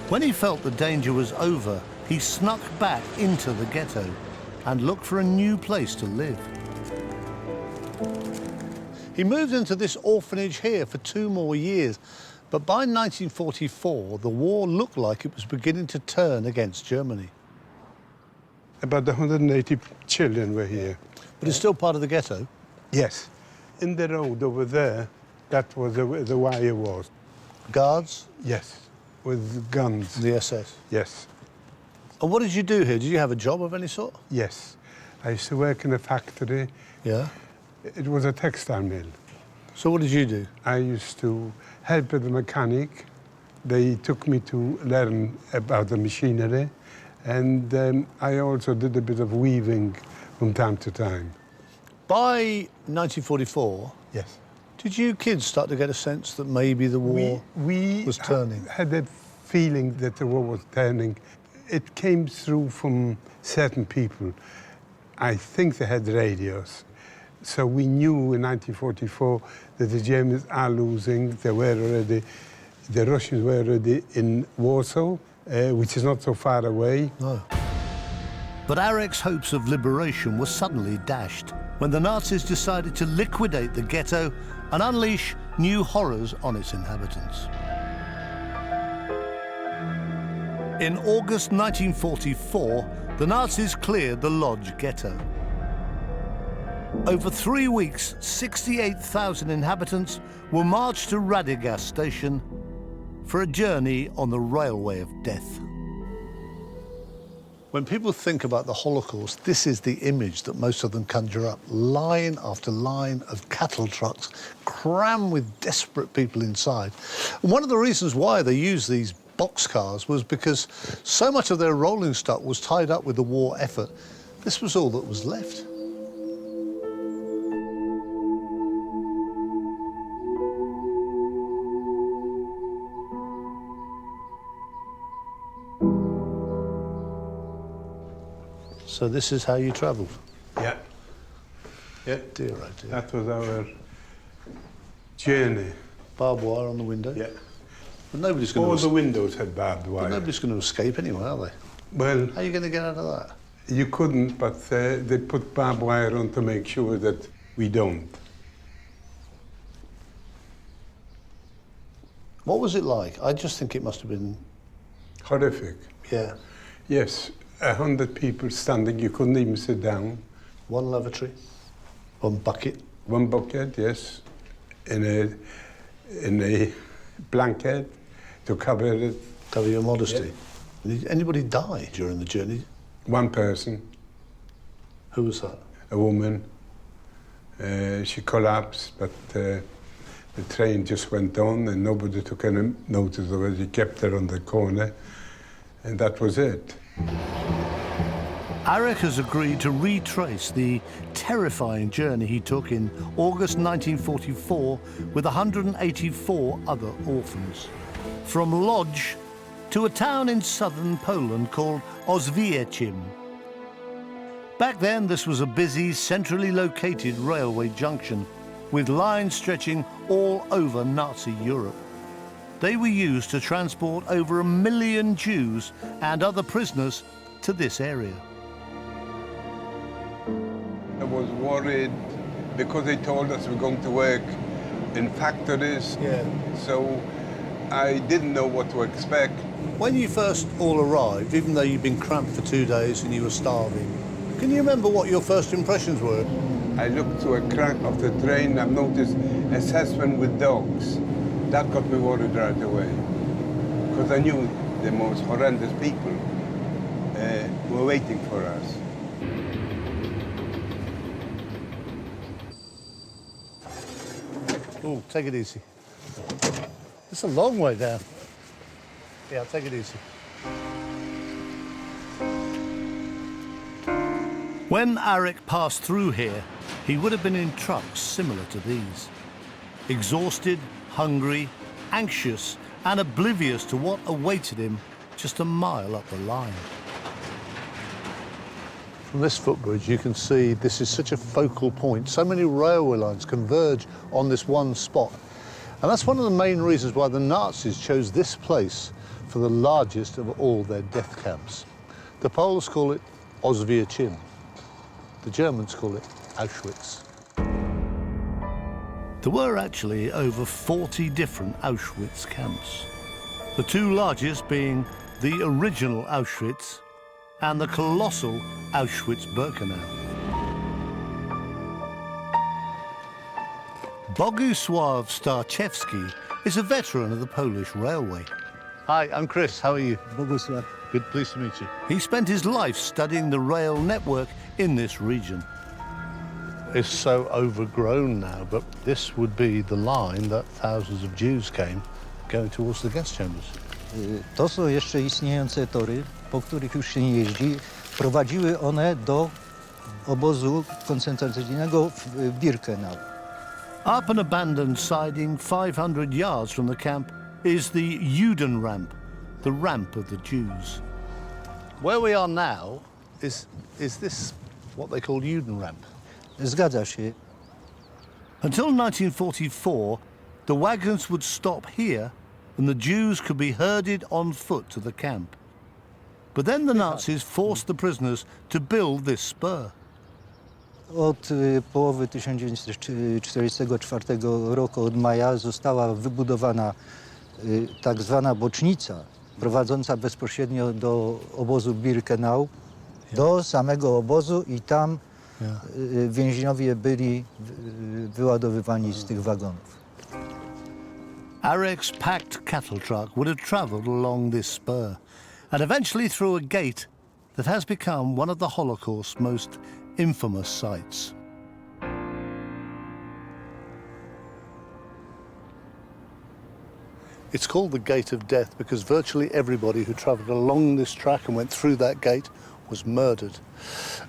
When he felt the danger was over, he snuck back into the ghetto and looked for a new place to live. He moved into this orphanage here for 2 more years, but by 1944, the war looked like it was beginning to turn against Germany. About 180 children were here. But it's still part of the ghetto? Yes. In the road over there, that was where the wire was. Guards? Yes, with guns. The SS? Yes. And what did you do here? Did you have a job of any sort? Yes. I used to work in a factory. Yeah? It was a textile mill. So what did you do? I used to help with the mechanic. They took me to learn about the machinery, and I also did a bit of weaving from time to time. By 1944, yes, did you kids start to get a sense that maybe the war was turning? We had that feeling that the war was turning. It came through from certain people. I think they had radios. So we knew in 1944 that the Germans are losing. The Russians were already in Warsaw, which is not so far away. No. But Arek's hopes of liberation were suddenly dashed when the Nazis decided to liquidate the ghetto and unleash new horrors on its inhabitants. In August 1944, the Nazis cleared the Lodz ghetto. Over 3 weeks, 68,000 inhabitants were marched to Radygast station for a journey on the railway of death. When people think about the Holocaust, this is the image that most of them conjure up. Line after line of cattle trucks crammed with desperate people inside. And one of the reasons why they used these boxcars was because so much of their rolling stock was tied up with the war effort. This was all that was left. So this is how you travelled? Yeah. Yeah. Dear, oh dear. That was our journey. Barbed wire on the window? Yeah. But nobody's going to... All the windows had barbed wire. But nobody's going to escape anyway, are they? Well... How are you going to get out of that? You couldn't, but they put barbed wire on to make sure that we don't. What was it like? I just think it must have been... Horrific. Yeah. Yes, 100 people standing, you couldn't even sit down. One lavatory, one bucket. One bucket, yes, in a blanket to cover it. Cover your modesty. Yeah. Did anybody die during the journey? One person. Who was that? A woman. She collapsed, but the train just went on and nobody took any notice of it. He kept her on the corner, and that was it. Arek has agreed to retrace the terrifying journey he took in August 1944 with 184 other orphans. From Lodz to a town in southern Poland called Auschwitz-Birkenau. Back then, this was a busy, centrally located railway junction with lines stretching all over Nazi Europe. They were used to transport over 1 million Jews and other prisoners to this area. I was worried because they told us we're going to work in factories. Yeah. So I didn't know what to expect. When you first all arrived, even though you'd been cramped for 2 days and you were starving, can you remember what your first impressions were? I looked to a crack of the train and noticed assessment with dogs. That got me worried right away, because I knew the most horrendous people were waiting for us. Oh, take it easy. It's a long way down. Yeah, take it easy. When Arek passed through here, he would have been in trucks similar to these. Exhausted, hungry, anxious, and oblivious to what awaited him just a mile up the line. From this footbridge, you can see this is such a focal point. So many railway lines converge on this one spot. And that's one of the main reasons why the Nazis chose this place for the largest of all their death camps. The Poles call it Auschwitz-Birkenau. The Germans call it Auschwitz. There were actually over 40 different Auschwitz camps. The two largest being the original Auschwitz and the colossal Auschwitz-Birkenau. Bogusław Starczewski is a veteran of the Polish railway. Hi, I'm Chris. How are you? Bogusław. Good, pleased to meet you. He spent his life studying the rail network in this region. It's so overgrown now, but this would be the line that thousands of Jews came going towards the gas chambers. To są jeszcze istniejące tory, po których już się nie jeździ. Prowadziły one do obozu koncentracyjnego w Birkenau. Up an abandoned siding 500 yards from the camp is the Juden ramp, the ramp of the Jews. Where we are now is this what they call Juden ramp? Zgadza się. Until 1944, the wagons would stop here and the Jews could be herded on foot to the camp. But then the Nazis forced the prisoners to build this spur. Od połowy 1944 roku, od maja, została wybudowana tak zwana bocznica, prowadząca bezpośrednio do obozu Birkenau, do samego obozu i tam więźniowie byli wyładowywani z tych wagonów. Arek's packed cattle truck would have travelled along this spur and eventually through a gate that has become one of the Holocaust's most infamous sites. It's called the Gate of Death because virtually everybody who travelled along this track and went through that gate was murdered.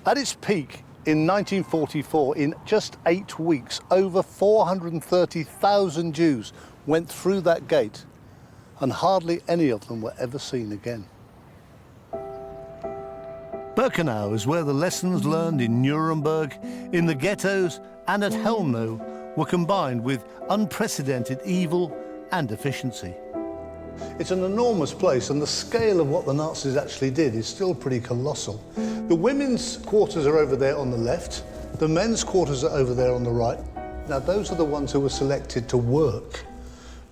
At its peak in 1944, in just 8 weeks, over 430,000 Jews went through that gate, and hardly any of them were ever seen again. Birkenau is where the lessons learned in Nuremberg, in the ghettos and at Chelmno were combined with unprecedented evil and efficiency. It's an enormous place, and the scale of what the Nazis actually did is still pretty colossal. The women's quarters are over there on the left, the men's quarters are over there on the right. Now, those are the ones who were selected to work.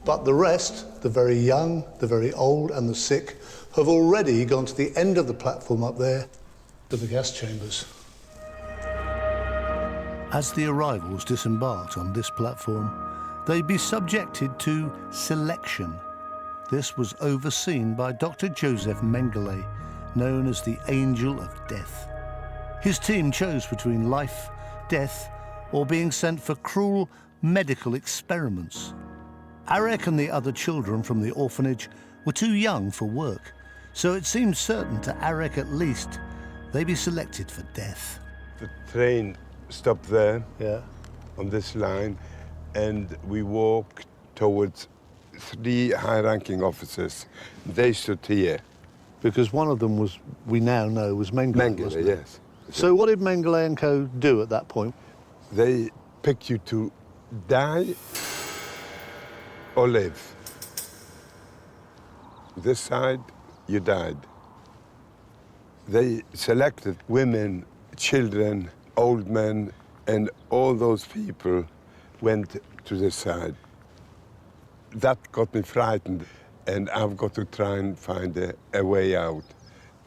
But the rest, the very young, the very old, and the sick, have already gone to the end of the platform up there, to the gas chambers. As the arrivals disembarked on this platform, they'd be subjected to selection. This was overseen by Dr. Joseph Mengele, known as the Angel of Death. His team chose between life, death, or being sent for cruel medical experiments. Arek and the other children from the orphanage were too young for work, so it seemed certain to Arek at least they'd be selected for death. The train stopped there, on this line, and we walked towards 3 high-ranking officers. They stood here. Because one of them was, we now know, was Mengele, wasn't it? Yes. So what did Mengele and co. do at that point? They picked you to die or live. This side, you died. They selected women, children, old men, and all those people went to this side. That got me frightened, and I've got to try and find a way out.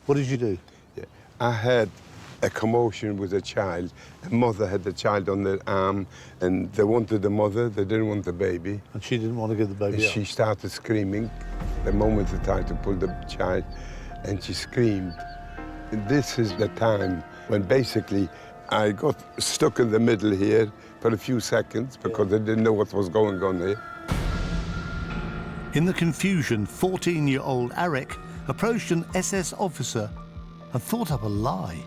What did you do? Yeah. I had a commotion with a child. A mother had the child on their arm, and they wanted the mother, they didn't want the baby. And she didn't want to give the baby up? She started screaming the moment they tried to pull the child, and she screamed. And this is the time when basically I got stuck in the middle here for a few seconds because I didn't know what was going on here. In the confusion, 14-year-old Arek approached an SS officer and thought up a lie.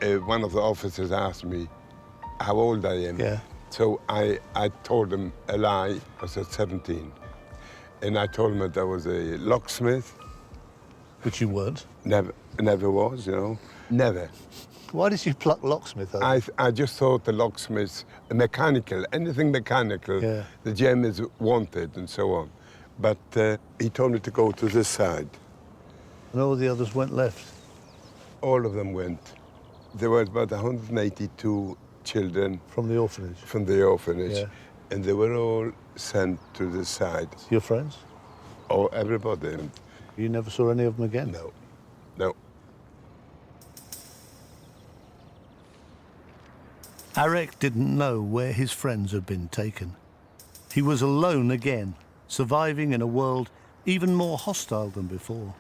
One of the officers asked me how old I am. Yeah. So I told him a lie. I said 17. And I told him that I was a locksmith. Which you weren't? Never was, you know. Never. Why did you pluck locksmith over? I just thought the locksmiths, mechanical, anything mechanical, the Germans wanted and so on. But he told me to go to this side. And all the others went left? All of them went. There were about 182 children. From the orphanage? From the orphanage. Yeah. And they were all sent to this side. Your friends? Oh, everybody. You never saw any of them again? No. No. Arek didn't know where his friends had been taken. He was alone again, surviving in a world even more hostile than before.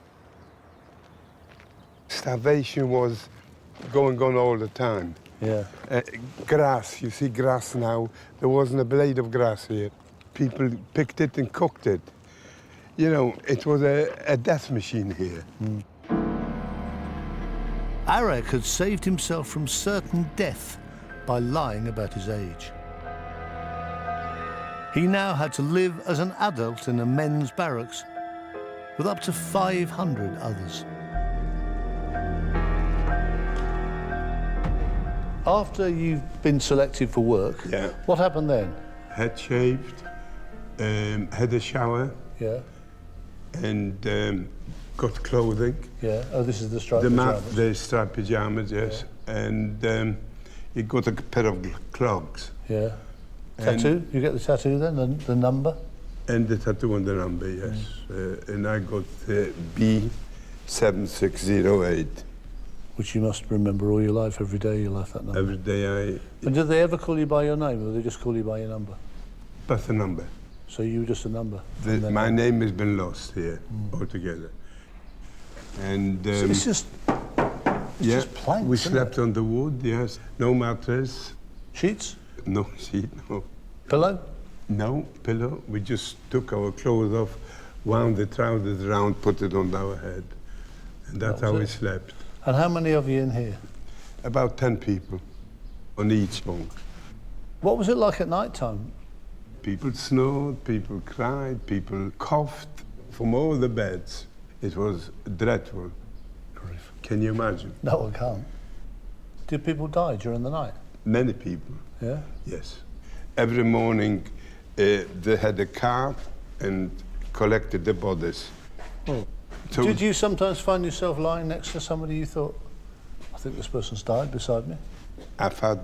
Starvation was going on all the time. Yeah. Grass, you see grass now. There wasn't a blade of grass here. People picked it and cooked it. You know, it was a death machine here. Mm. Arek had saved himself from certain death by lying about his age. He now had to live as an adult in a men's barracks with up to 500 others. After you've been selected for work, what happened then? Head shaved, had a shower. Yeah. And got clothing. Yeah. Oh, this is the striped pyjamas. The striped pyjamas, yes. Yeah. And he got a pair of clogs. Yeah. Tattoo? You get the tattoo then, the number? And the tattoo on the number, yes. And I got B7608. Which you must remember all your life, every day of your life, that number. Every day I... And did they ever call you by your name, or did they just call you by your number? But the number. So you were just a number? My name has been lost here altogether. And... so it's just... just planks, we slept on the wood, yes. No mattress. Sheets? No sheet, no. Pillow? No pillow. We just took our clothes off, wound the trousers around, put it on our head. And that's how we slept. And how many of you in here? About 10 people on each bunk. What was it like at night time? People snored, people cried, people coughed from all the beds. It was dreadful. grief. Can you imagine? No, I can't. Did people die during the night? Many people. Yeah? Yes. Every morning they had a car and collected the bodies. Oh. So Did you sometimes find yourself lying next to somebody you thought, I think this person's died beside me? I've had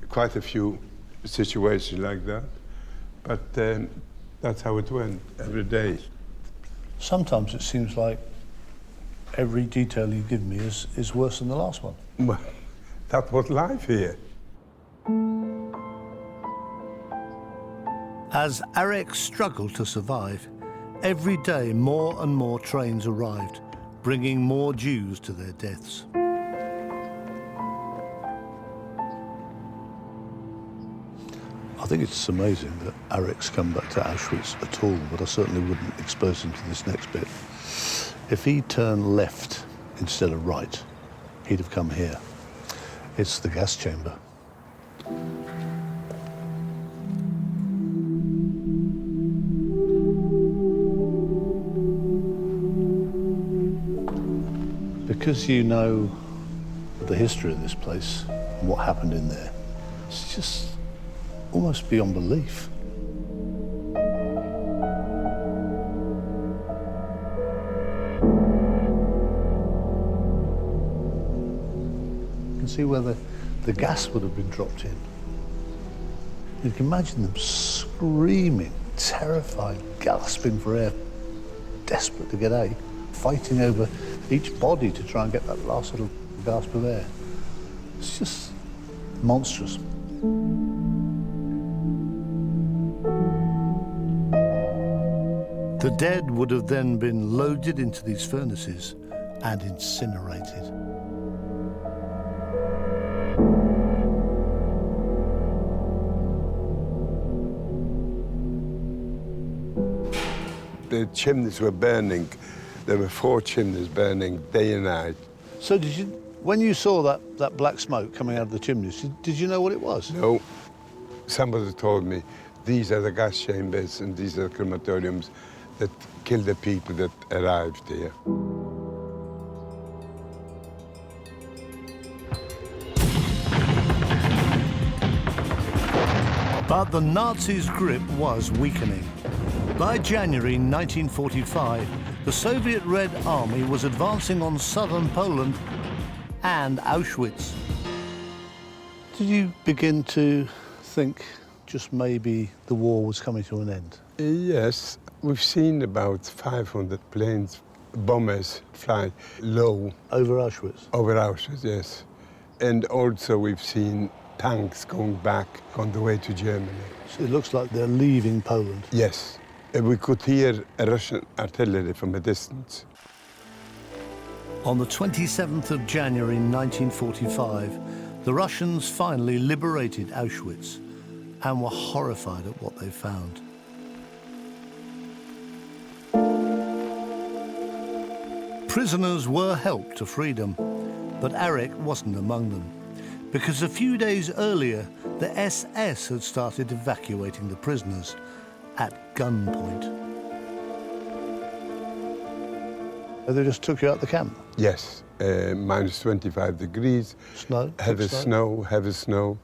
quite a few situations like that, but that's how it went every day. Sometimes it seems like every detail you give me is worse than the last one. Well, that was life here. As Arek struggled to survive, every day more and more trains arrived, bringing more Jews to their deaths. I think it's amazing that Arek's come back to Auschwitz at all, but I certainly wouldn't expose him to this next bit. If he turned left instead of right, he'd have come here. It's the gas chamber. Because you know the history of this place and what happened in there, it's just almost beyond belief. You can see where the gas would have been dropped in. You can imagine them screaming, terrified, gasping for air, desperate to get out, fighting over each body to try and get that last little gasp of air. It's just monstrous. The dead would have then been loaded into these furnaces and incinerated. The chimneys were burning. There were 4 chimneys burning day and night. So did you, when you saw that black smoke coming out of the chimneys, did you know what it was? No. Somebody told me these are the gas chambers and these are the crematoriums that killed the people that arrived here. But the Nazis' grip was weakening. By January 1945, the Soviet Red Army was advancing on southern Poland and Auschwitz. Did you begin to think just maybe the war was coming to an end? Yes, we've seen about 500 planes, bombers fly low. Over Auschwitz? Over Auschwitz, yes. And also we've seen tanks going back on the way to Germany. So it looks like they're leaving Poland? Yes. We could hear Russian artillery from a distance. On the 27th of January 1945, the Russians finally liberated Auschwitz and were horrified at what they found. Prisoners were helped to freedom, but Arek wasn't among them, because a few days earlier, the SS had started evacuating the prisoners at gunpoint. They just took you out the camp? Yes, minus 25 degrees. Snow? Heavy snow.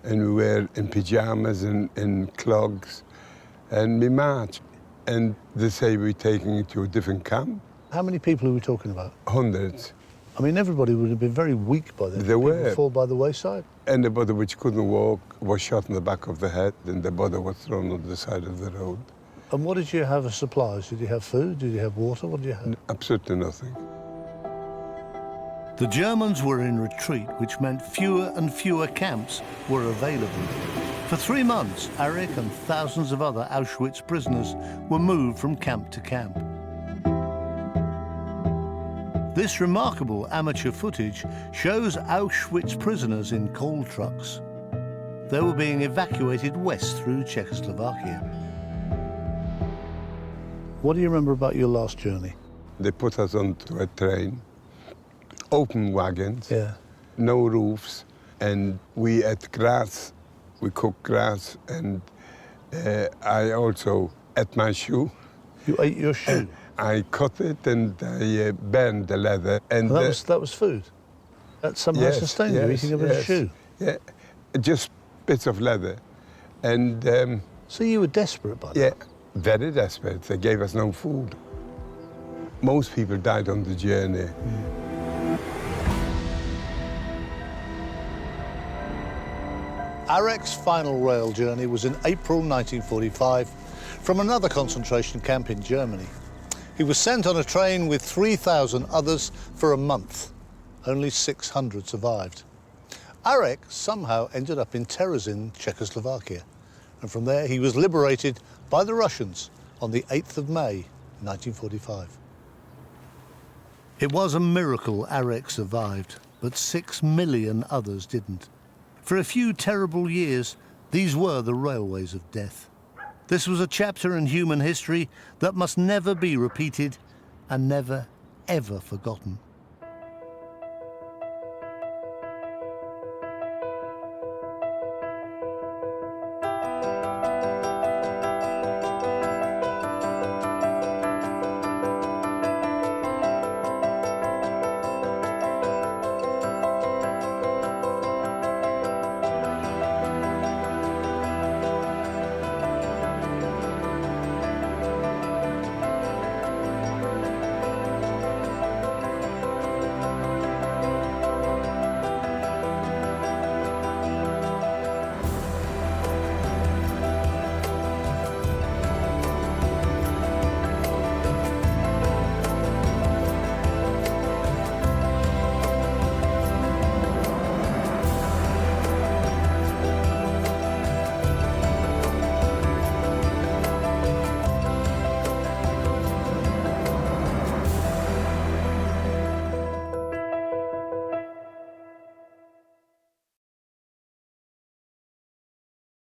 And we were in pajamas and in clogs. And we marched. And they say we're taking it to a different camp. How many people are we talking about? Hundreds. I mean, everybody would have been very weak by then. They were. People fall by the wayside. Anybody which couldn't walk was shot in the back of the head, and the body was thrown on the side of the road. And what did you have as supplies? Did you have food? Did you have water? What did you have? Absolutely nothing. The Germans were in retreat, which meant fewer and fewer camps were available. For 3 months, Arek and thousands of other Auschwitz prisoners were moved from camp to camp. This remarkable amateur footage shows Auschwitz prisoners in coal trucks. They were being evacuated west through Czechoslovakia. What do you remember about your last journey? They put us onto a train, open wagons, no roofs, and we ate grass. We cooked grass, and I also ate my shoe. You ate your shoe? I cut it and I burned the leather. And that was food? That somehow sustained you, eating a bit of shoe? Yeah, just bits of leather. And so you were desperate by that? Yeah, very desperate. They gave us no food. Most people died on the journey. Arek's final rail journey was in April 1945 from another concentration camp in Germany. He was sent on a train with 3,000 others for a month. Only 600 survived. Arek somehow ended up in Terezín, Czechoslovakia, and from there he was liberated by the Russians on the 8th of May, 1945. It was a miracle Arek survived, but 6 million others didn't. For a few terrible years, these were the railways of death. This was a chapter in human history that must never be repeated and never, ever forgotten.